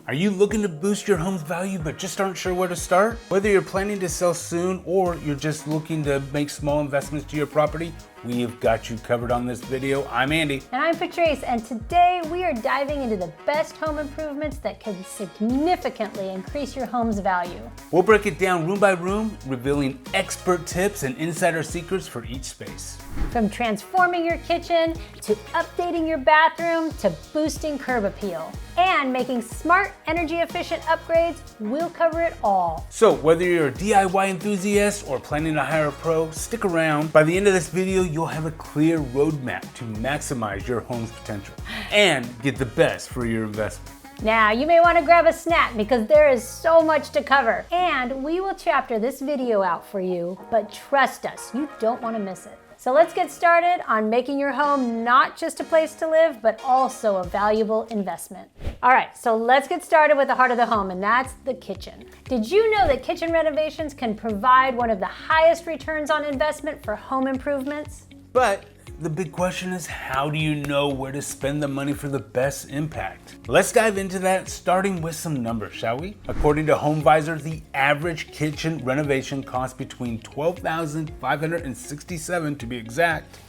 Are you looking to boost your home's value but just aren't sure where to start? Whether you're planning to sell soon or you're just looking to make small investments to your property, we have got you covered on this video. I'm Andy. And I'm Patrice, and today we are diving into the best home improvements that can significantly increase your home's value. We'll break it down room by room, revealing expert tips and insider secrets for each space. From transforming your kitchen, to updating your bathroom, to boosting curb appeal, and making smart, energy-efficient upgrades, we'll cover it all. So whether you're a DIY enthusiast or planning to hire a pro, stick around. By the end of this video, you'll have a clear roadmap to maximize your home's potential and get the best for your investment. Now, you may want to grab a snack because there is so much to cover, and we will chapter this video out for you, but trust us, you don't want to miss it. So let's get started on making your home not just a place to live, but also a valuable investment. All right, so let's get started with the heart of the home, and that's the kitchen. Did you know that kitchen renovations can provide one of the highest returns on investment for home improvements? But the big question is, how do you know where to spend the money for the best impact? Let's dive into that, starting with some numbers, shall we? According to HomeVisor, the average kitchen renovation costs between $12,567 to be exact,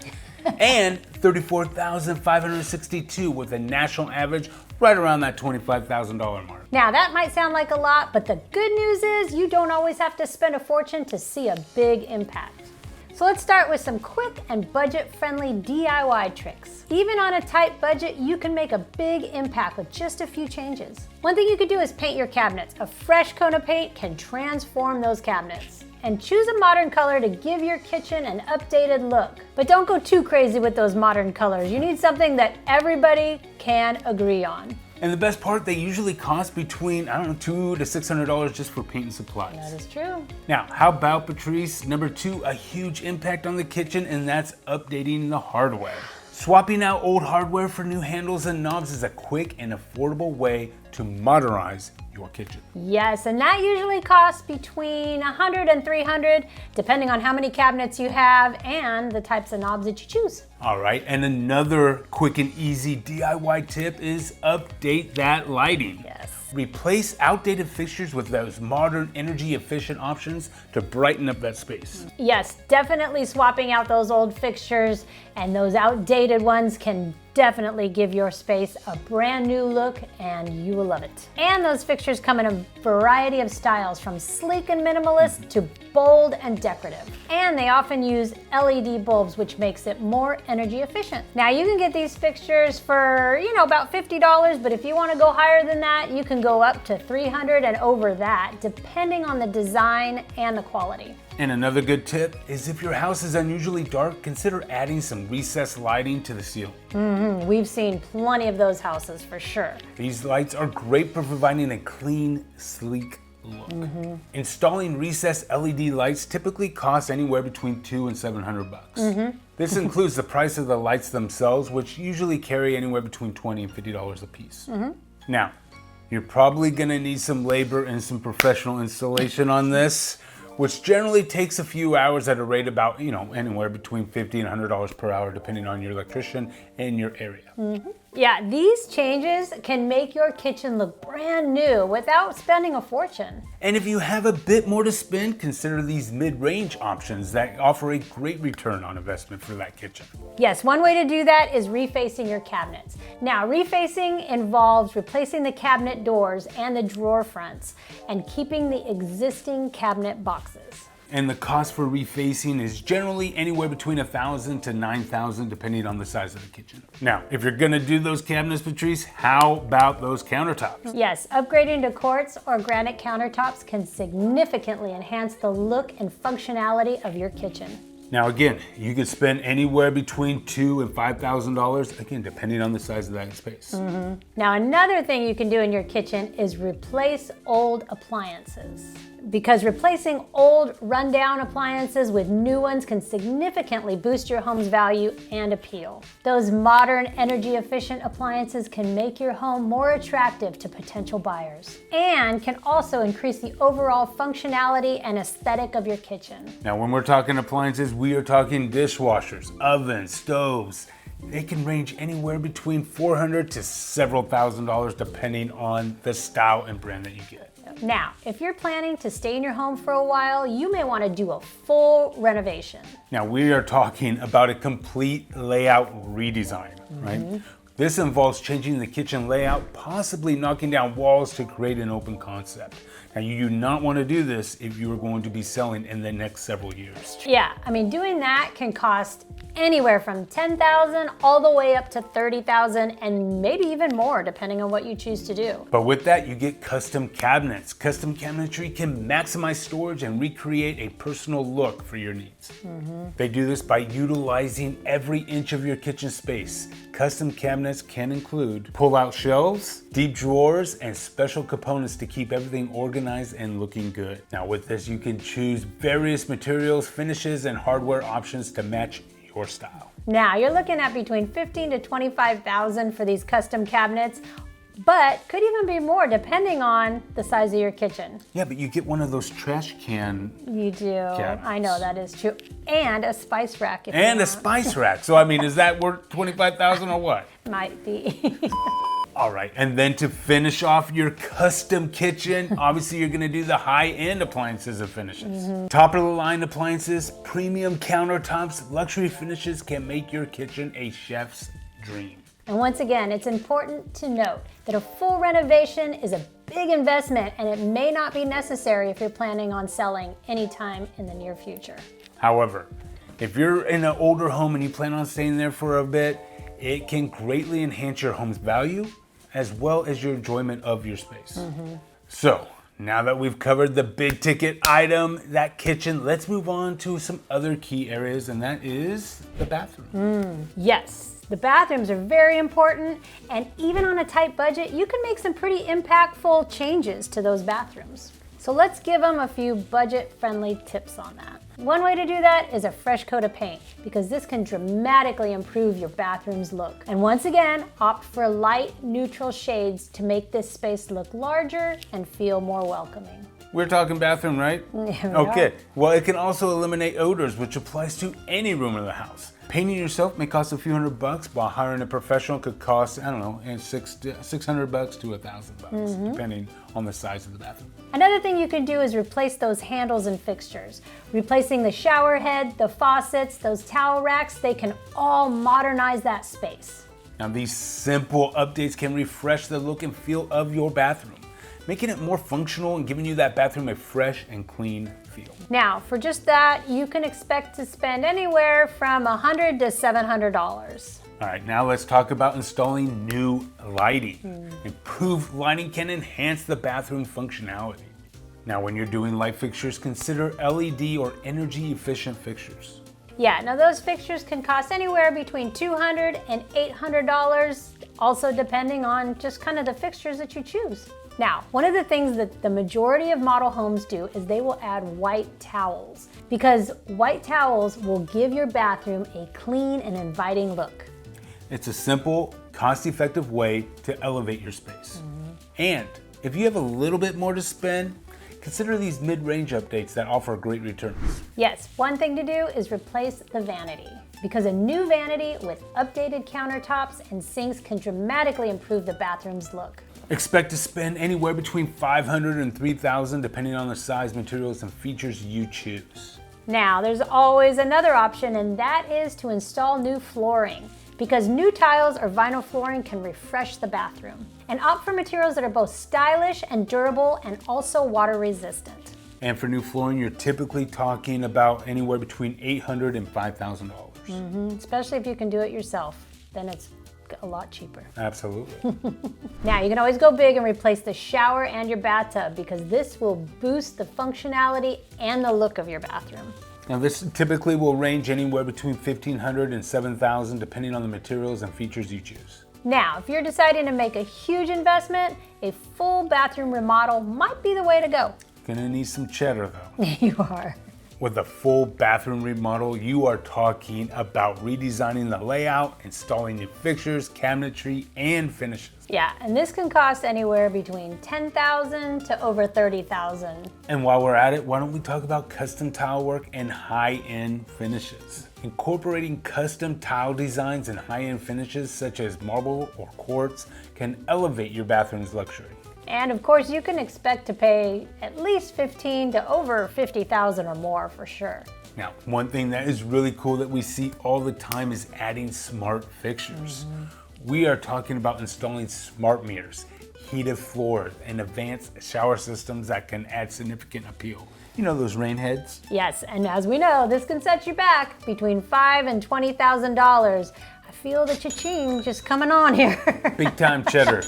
and $34,562, with a national average right around that $25,000 mark. Now, that might sound like a lot, but the good news is you don't always have to spend a fortune to see a big impact. So let's start with some quick and budget-friendly DIY tricks. Even on a tight budget, you can make a big impact with just a few changes. One thing you could do is paint your cabinets. A fresh coat of paint can transform those cabinets. And choose a modern color to give your kitchen an updated look. But don't go too crazy with those modern colors. You need something that everybody can agree on. And the best part, they usually cost between, $200 to $600 just for paint and supplies. That is true. Now, how about, Patrice, number 2, a huge impact on the kitchen, and that's updating the hardware. Swapping out old hardware for new handles and knobs is a quick and affordable way to modernize your kitchen. Yes, and that usually costs between $100 and $300, depending on how many cabinets you have and the types of knobs that you choose. All right, and another quick and easy DIY tip is update that lighting. Yes. Replace outdated fixtures with those modern, energy-efficient options to brighten up that space. Yes, definitely swapping out those old fixtures and those outdated ones can definitely give your space a brand new look, and you will love it. And those fixtures come in a variety of styles, from sleek and minimalist to bold and decorative. And they often use LED bulbs, which makes it more energy efficient. Now, you can get these fixtures for, about $50, but if you want to go higher than that, you can go up to $300 and over that, depending on the design and the quality. And another good tip is, if your house is unusually dark, consider adding some recessed lighting to the ceiling. We've seen plenty of those houses for sure. These lights are great for providing a clean, sleek look. Installing recessed LED lights typically costs anywhere between $200 and $700. This includes the price of the lights themselves, which usually carry anywhere between $20 and $50 a piece. Now, you're probably gonna need some labor and some professional installation on this, which generally takes a few hours at a rate about, anywhere between $50 and $100 per hour, depending on your electrician and your area. Yeah, these changes can make your kitchen look brand new without spending a fortune. And if you have a bit more to spend, consider these mid-range options that offer a great return on investment for that kitchen. Yes, one way to do that is refacing your cabinets. Now, refacing involves replacing the cabinet doors and the drawer fronts and keeping the existing cabinet boxes. And the cost for refacing is generally anywhere between $1,000 to $9,000, depending on the size of the kitchen. Now, if you're gonna do those cabinets, Patrice, how about those countertops? Yes, upgrading to quartz or granite countertops can significantly enhance the look and functionality of your kitchen. Now again, you could spend anywhere between $2,000 and $5,000, again, depending on the size of that space. Now, another thing you can do in your kitchen is replace old appliances. Because replacing old, rundown appliances with new ones can significantly boost your home's value and appeal. Those modern, energy-efficient appliances can make your home more attractive to potential buyers and can also increase the overall functionality and aesthetic of your kitchen. Now, when we're talking appliances, we are talking dishwashers, ovens, stoves, it can range anywhere between $400 to several $1,000s depending on the style and brand that you get. Now, if you're planning to stay in your home for a while, you may want to do a full renovation. Now we are talking about a complete layout redesign, right? This involves changing the kitchen layout, possibly knocking down walls to create an open concept. Now you do not want to do this if you are going to be selling in the next several years. Yeah, I mean, doing that can cost anywhere from $10,000 all the way up to $30,000 and maybe even more depending on what you choose to do. But with that, you get custom cabinets. Custom cabinetry can maximize storage and recreate a personal look for your needs. They do this by utilizing every inch of your kitchen space. Custom cabinets can include pull-out shelves, deep drawers, and special components to keep everything organized and looking good. Now with this, you can choose various materials, finishes, and hardware options to match your style. Now, you're looking at between $15,000 to $25,000 for these custom cabinets, but could even be more depending on the size of your kitchen. Yeah, but you get one of those trash can You do. cabinets. I know, that is true. And a spice rack if and you a spice rack. So I mean, is that worth $25,000 or what? might be. All right, and then to finish off your custom kitchen, obviously you're gonna do the high-end appliances and finishes. Top of the line appliances, premium countertops, luxury finishes can make your kitchen a chef's dream. And once again, it's important to note that a full renovation is a big investment and it may not be necessary if you're planning on selling anytime in the near future. However, if you're in an older home and you plan on staying there for a bit, it can greatly enhance your home's value as well as your enjoyment of your space. So, now that we've covered the big ticket item, that kitchen, let's move on to some other key areas, and that is the bathroom. Yes, the bathrooms are very important, and even on a tight budget, you can make some pretty impactful changes to those bathrooms. So let's give them a few budget-friendly tips on that. One way to do that is a fresh coat of paint, because this can dramatically improve your bathroom's look. And once again, opt for light, neutral shades to make this space look larger and feel more welcoming. We're talking bathroom, right? Yeah, we Okay, are. well, it can also eliminate odors, which applies to any room of the house. Painting yourself may cost a few $100, while hiring a professional could cost, I don't know, $600 to $1,000, depending on the size of the bathroom. Another thing you can do is replace those handles and fixtures. Replacing the shower head, the faucets, those towel racks, they can all modernize that space. Now, these simple updates can refresh the look and feel of your bathroom, making it more functional and giving you that bathroom a fresh and clean feel. Now, for just that, you can expect to spend anywhere from $100 to $700. All right, now let's talk about installing new lighting. Improved lighting can enhance the bathroom functionality. Now, when you're doing light fixtures, consider LED or energy efficient fixtures. Yeah, now those fixtures can cost anywhere between $200 and $800, also depending on just kind of the fixtures that you choose. Now, one of the things that the majority of model homes do is they will add white towels, because white towels will give your bathroom a clean and inviting look. It's a simple, cost-effective way to elevate your space. And if you have a little bit more to spend, consider these mid-range updates that offer great returns. Yes, one thing to do is replace the vanity, because a new vanity with updated countertops and sinks can dramatically improve the bathroom's look. Expect to spend anywhere between $500 and $3,000 depending on the size, materials, and features you choose. Now, there's always another option, and that is to install new flooring, because new tiles or vinyl flooring can refresh the bathroom. And opt for materials that are both stylish and durable and also water resistant. And for new flooring, you're typically talking about anywhere between $800 and $5,000. Especially if you can do it yourself, then it's a lot cheaper. Absolutely. Now, you can always go big and replace the shower and your bathtub, because this will boost the functionality and the look of your bathroom. Now this typically will range anywhere between $1,500 and $7,000 depending on the materials and features you choose. Now, if you're deciding to make a huge investment, a full bathroom remodel might be the way to go. Gonna need some cheddar though. You are. With a full bathroom remodel, you are talking about redesigning the layout, installing new fixtures, cabinetry, and finishes. Yeah, and this can cost anywhere between $10,000 to over $30,000. And while we're at it, why don't we talk about custom tile work and high-end finishes? Incorporating custom tile designs and high-end finishes such as marble or quartz can elevate your bathroom's luxury. And of course, you can expect to pay at least $15,000 to over $50,000 or more for sure. Now, one thing that is really cool that we see all the time is adding smart fixtures. We are talking about installing smart meters, heated floors, and advanced shower systems that can add significant appeal. You know those rain heads? Yes, and as we know, this can set you back between $5,000 and $20,000. I feel the cha-ching just coming on here. Big time cheddar.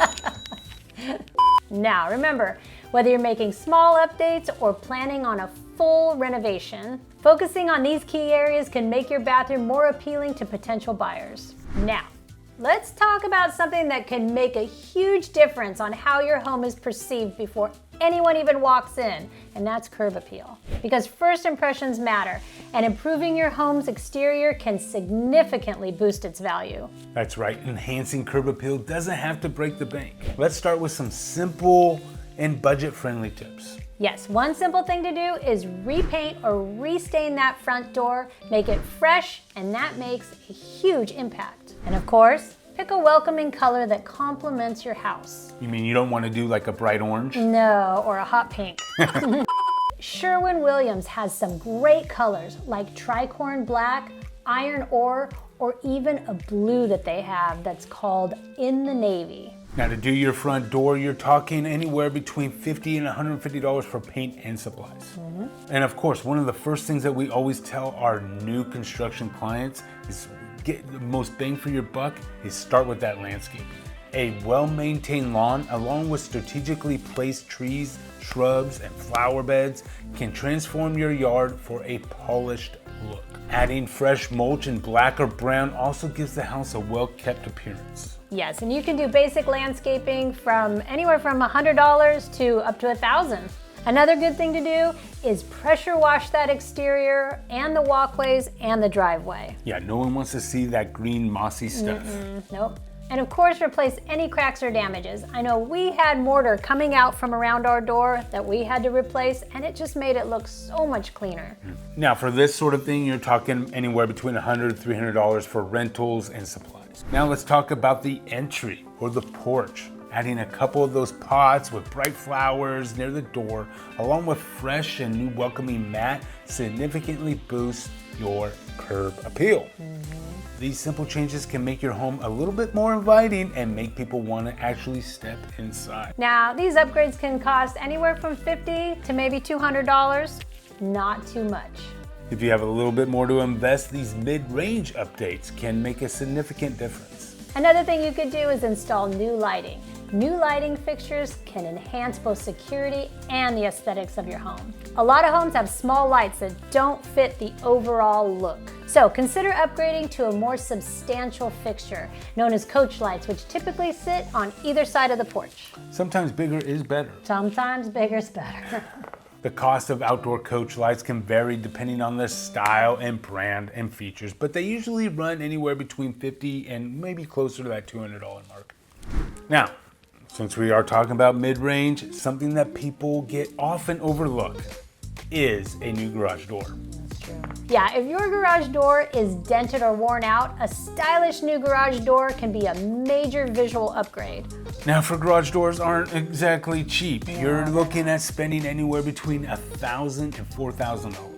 Now, remember, whether you're making small updates or planning on a full renovation, focusing on these key areas can make your bathroom more appealing to potential buyers. Now, let's talk about something that can make a huge difference on how your home is perceived before anyone even walks in, and that's curb appeal. Because first impressions matter, and improving your home's exterior can significantly boost its value. That's right, enhancing curb appeal doesn't have to break the bank. Let's start with some simple and budget-friendly tips. Yes, one simple thing to do is repaint or restain that front door, make it fresh, and that makes a huge impact. And of course, pick a welcoming color that complements your house. You mean you don't want to do like a bright orange? No, or a hot pink. Sherwin-Williams has some great colors like tricorn black, iron ore, or even a blue that they have that's called In the Navy. Now to do your front door, you're talking anywhere between $50 and $150 for paint and supplies. And of course, one of the first things that we always tell our new construction clients is get the most bang for your buck is start with that landscape. A well-maintained lawn, along with strategically placed trees, shrubs, and flower beds, can transform your yard for a polished look. Adding fresh mulch in black or brown also gives the house a well-kept appearance. Yes, and you can do basic landscaping from anywhere from $100 to up to $1,000. Another good thing to do is pressure wash that exterior and the walkways and the driveway. Yeah, no one wants to see that green mossy stuff. Nope. And of course, replace any cracks or damages. I know we had mortar coming out from around our door that we had to replace, and it just made it look so much cleaner. Now for this sort of thing, you're talking anywhere between $100 to $300 for rentals and supplies. Now let's talk about the entry or the porch. Adding a couple of those pots with bright flowers near the door, along with fresh and new welcoming mat, significantly boosts your curb appeal. These simple changes can make your home a little bit more inviting and make people want to actually step inside. Now, these upgrades can cost anywhere from $50 to maybe $200, not too much. If you have a little bit more to invest, these mid-range updates can make a significant difference. Another thing you could do is install new lighting. New lighting fixtures can enhance both security and the aesthetics of your home. A lot of homes have small lights that don't fit the overall look. So consider upgrading to a more substantial fixture, known as coach lights, which typically sit on either side of the porch. Sometimes bigger is better. Sometimes bigger's better. The cost of outdoor coach lights can vary depending on their style and brand and features, but they usually run anywhere between $50 and maybe closer to that $200 mark. Now, since we are talking about mid-range, something that people get often overlooked is a new garage door. That's true. Yeah, if your garage door is dented or worn out, a stylish new garage door can be a major visual upgrade. Now, for garage doors aren't exactly cheap. You're looking at spending anywhere between $1,000 and $4,000.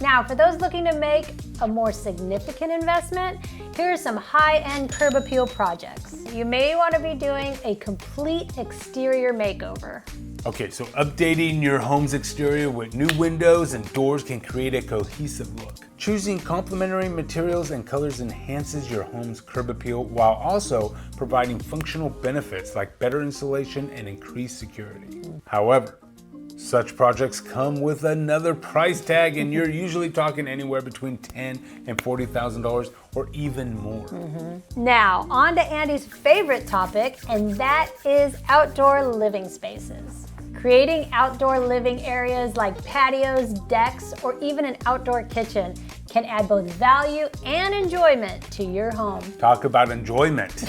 Now, for those looking to make a more significant investment, here are some high-end curb appeal projects. You may want to be doing a complete exterior makeover. Okay, so updating your home's exterior with new windows and doors can create a cohesive look. Choosing complementary materials and colors enhances your home's curb appeal while also providing functional benefits like better insulation and increased security. However, such projects come with another price tag, and you're usually talking anywhere between $10,000 and $40,000 or even more. Now, on to Andy's favorite topic, and that is outdoor living spaces. Creating outdoor living areas like patios, decks, or even an outdoor kitchen can add both value and enjoyment to your home. Talk about enjoyment.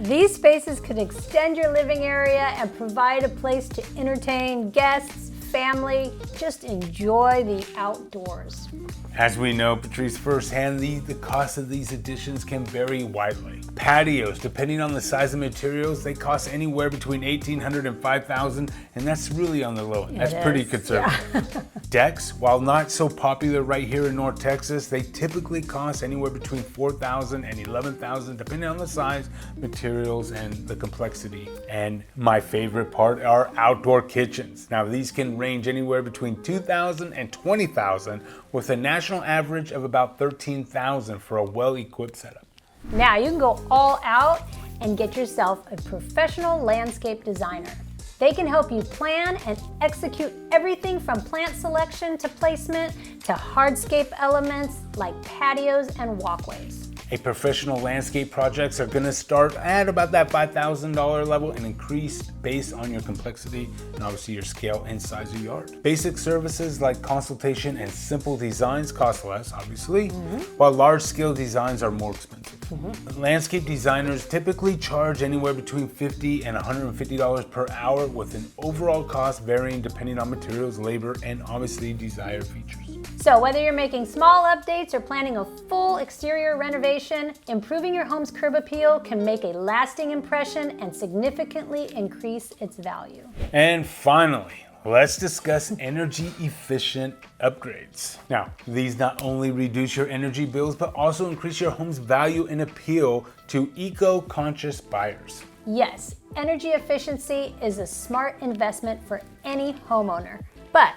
These spaces could extend your living area and provide a place to entertain guests, family, just enjoy the outdoors. As we know, Patrice, firsthand, the cost of these additions can vary widely. Patios, depending on the size of materials, they cost anywhere between $1,800 and $5,000, and that's really on the low end. That's pretty conservative. Yeah. Decks, while not so popular right here in North Texas, they typically cost anywhere between $4,000 and $11,000, depending on the size, materials, and the complexity. And my favorite part are outdoor kitchens. Now, these can range anywhere between $2,000 and $20,000, with a national average of about $13,000 for a well-equipped setup. Now you can go all out and get yourself a professional landscape designer. They can help you plan and execute everything from plant selection to placement to hardscape elements like patios and walkways. A professional landscape projects are going to start at about that $5,000 level and increase based on your complexity and obviously your scale and size of yard. Basic services like consultation and simple designs cost less, obviously, while large-scale designs are more expensive. Landscape designers typically charge anywhere between $50 and $150 per hour, with an overall cost varying depending on materials, labor, and obviously desired features. So whether you're making small updates or planning a full exterior renovation, improving your home's curb appeal can make a lasting impression and significantly increase its value. And finally, let's discuss energy efficient upgrades. Now, these not only reduce your energy bills, but also increase your home's value and appeal to eco-conscious buyers. Yes, energy efficiency is a smart investment for any homeowner. But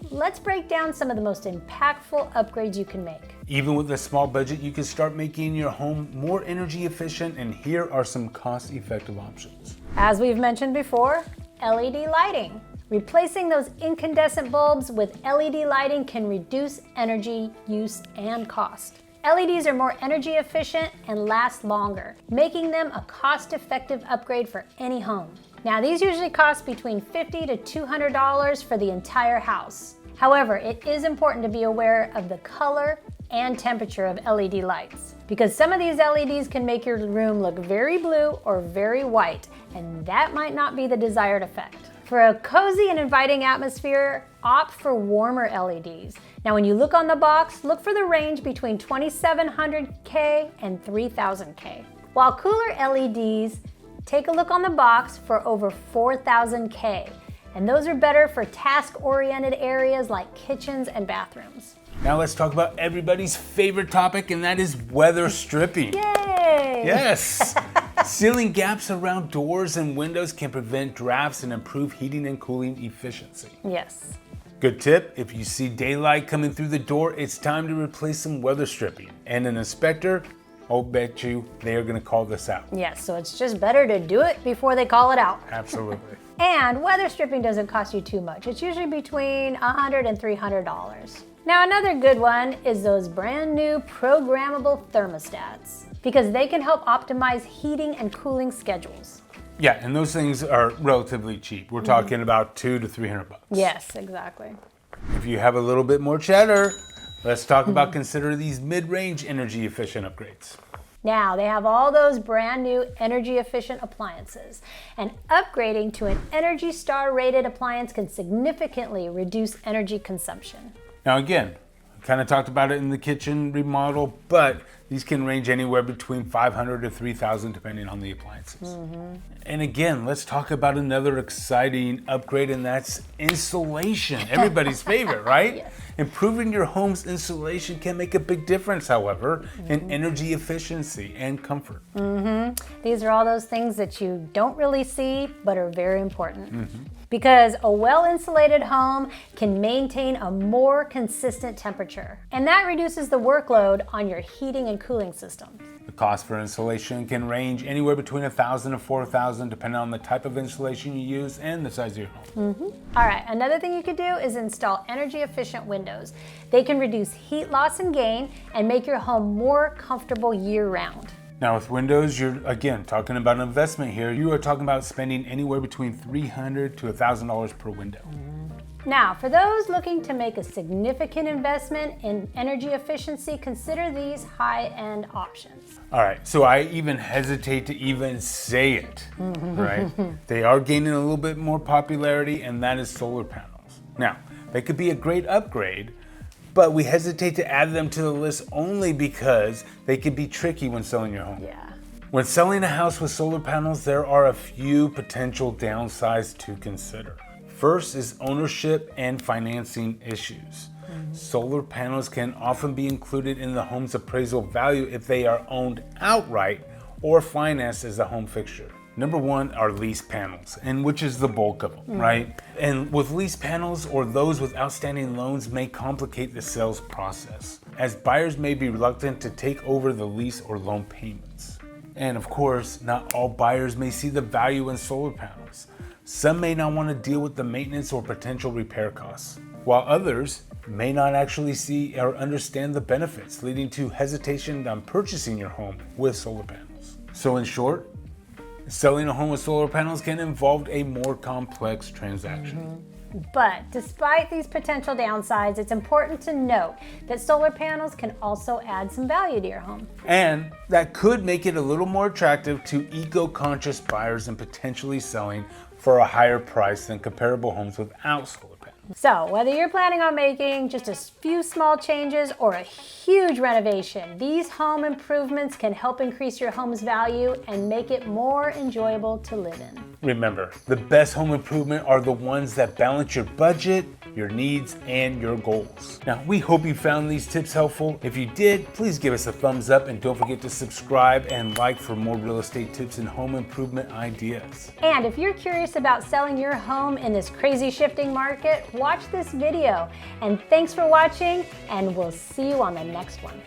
let's break down some of the most impactful upgrades you can make. Even with a small budget, you can start making your home more energy efficient, and here are some cost-effective options. As we've mentioned before, LED lighting. Replacing those incandescent bulbs with LED lighting can reduce energy use and cost. LEDs are more energy efficient and last longer, making them a cost-effective upgrade for any home. Now, these usually cost between $50 to $200 for the entire house. However, it is important to be aware of the color and temperature of LED lights, because some of these LEDs can make your room look very blue or very white, and that might not be the desired effect. For a cozy and inviting atmosphere, opt for warmer LEDs. Now, when you look on the box, look for the range between 2700K and 3000K. While cooler LEDs, take a look on the box for over 4000K, and those are better for task-oriented areas like kitchens and bathrooms. Now let's talk about everybody's favorite topic, and that is weather stripping. Yay! Yes! Sealing gaps around doors and windows can prevent drafts and improve heating and cooling efficiency. Yes. Good tip, if you see daylight coming through the door, it's time to replace some weather stripping. And an inspector, I'll bet you they are going to call this out. Yes, so it's just better to do it before they call it out. Absolutely. And weather stripping doesn't cost you too much. It's usually between $100 and $300. Now, another good one is those brand new programmable thermostats, because they can help optimize heating and cooling schedules. Yeah, and those things are relatively cheap. We're talking about $200 to $300. Yes, exactly. If you have a little bit more cheddar, let's talk about consider these mid-range energy efficient upgrades. Now, they have all those brand new energy efficient appliances, and upgrading to an Energy Star rated appliance can significantly reduce energy consumption. Now again, I kind of talked about it in the kitchen remodel, but these can range anywhere between $500 to $3,000 depending on the appliances. And again, let's talk about another exciting upgrade, and that's insulation. Everybody's favorite, right? Yes. Improving your home's insulation can make a big difference, however, in energy efficiency and comfort. These are all those things that you don't really see, but are very important. Because a well-insulated home can maintain a more consistent temperature, and that reduces the workload on your heating and cooling systems. The cost for insulation can range anywhere between $1,000 to $4,000 depending on the type of insulation you use and the size of your home. All right, another thing you could do is install energy efficient windows. They can reduce heat loss and gain and make your home more comfortable year round. Now with windows, you're again talking about an investment here. You are talking about spending anywhere between $300 to $1,000 per window. Now, for those looking to make a significant investment in energy efficiency, consider these high-end options. All right, so I even hesitate to even say it, right? They are gaining a little bit more popularity, and that is solar panels. Now, they could be a great upgrade, but we hesitate to add them to the list only because they could be tricky when selling your home. Yeah. When selling a house with solar panels, there are a few potential downsides to consider. First is ownership and financing issues. Solar panels can often be included in the home's appraisal value if they are owned outright or financed as a home fixture. Number one are lease panels, and which is the bulk of them, right? And with lease panels or those with outstanding loans may complicate the sales process, as buyers may be reluctant to take over the lease or loan payments. And of course, not all buyers may see the value in solar panels. Some may not want to deal with the maintenance or potential repair costs, while others may not actually see or understand the benefits, leading to hesitation on purchasing your home with solar panels. So in short, selling a home with solar panels can involve a more complex transaction. But despite these potential downsides, it's important to note that solar panels can also add some value to your home. And that could make it a little more attractive to eco-conscious buyers and potentially selling for a higher price than comparable homes without solar panels. So whether you're planning on making just a few small changes or a huge renovation, these home improvements can help increase your home's value and make it more enjoyable to live in. Remember, the best home improvement are the ones that balance your budget, your needs, and your goals. Now, we hope you found these tips helpful. If you did, please give us a thumbs up and don't forget to subscribe and like for more real estate tips and home improvement ideas. And if you're curious about selling your home in this crazy shifting market, watch this video. And thanks for watching, and we'll see you on the next one.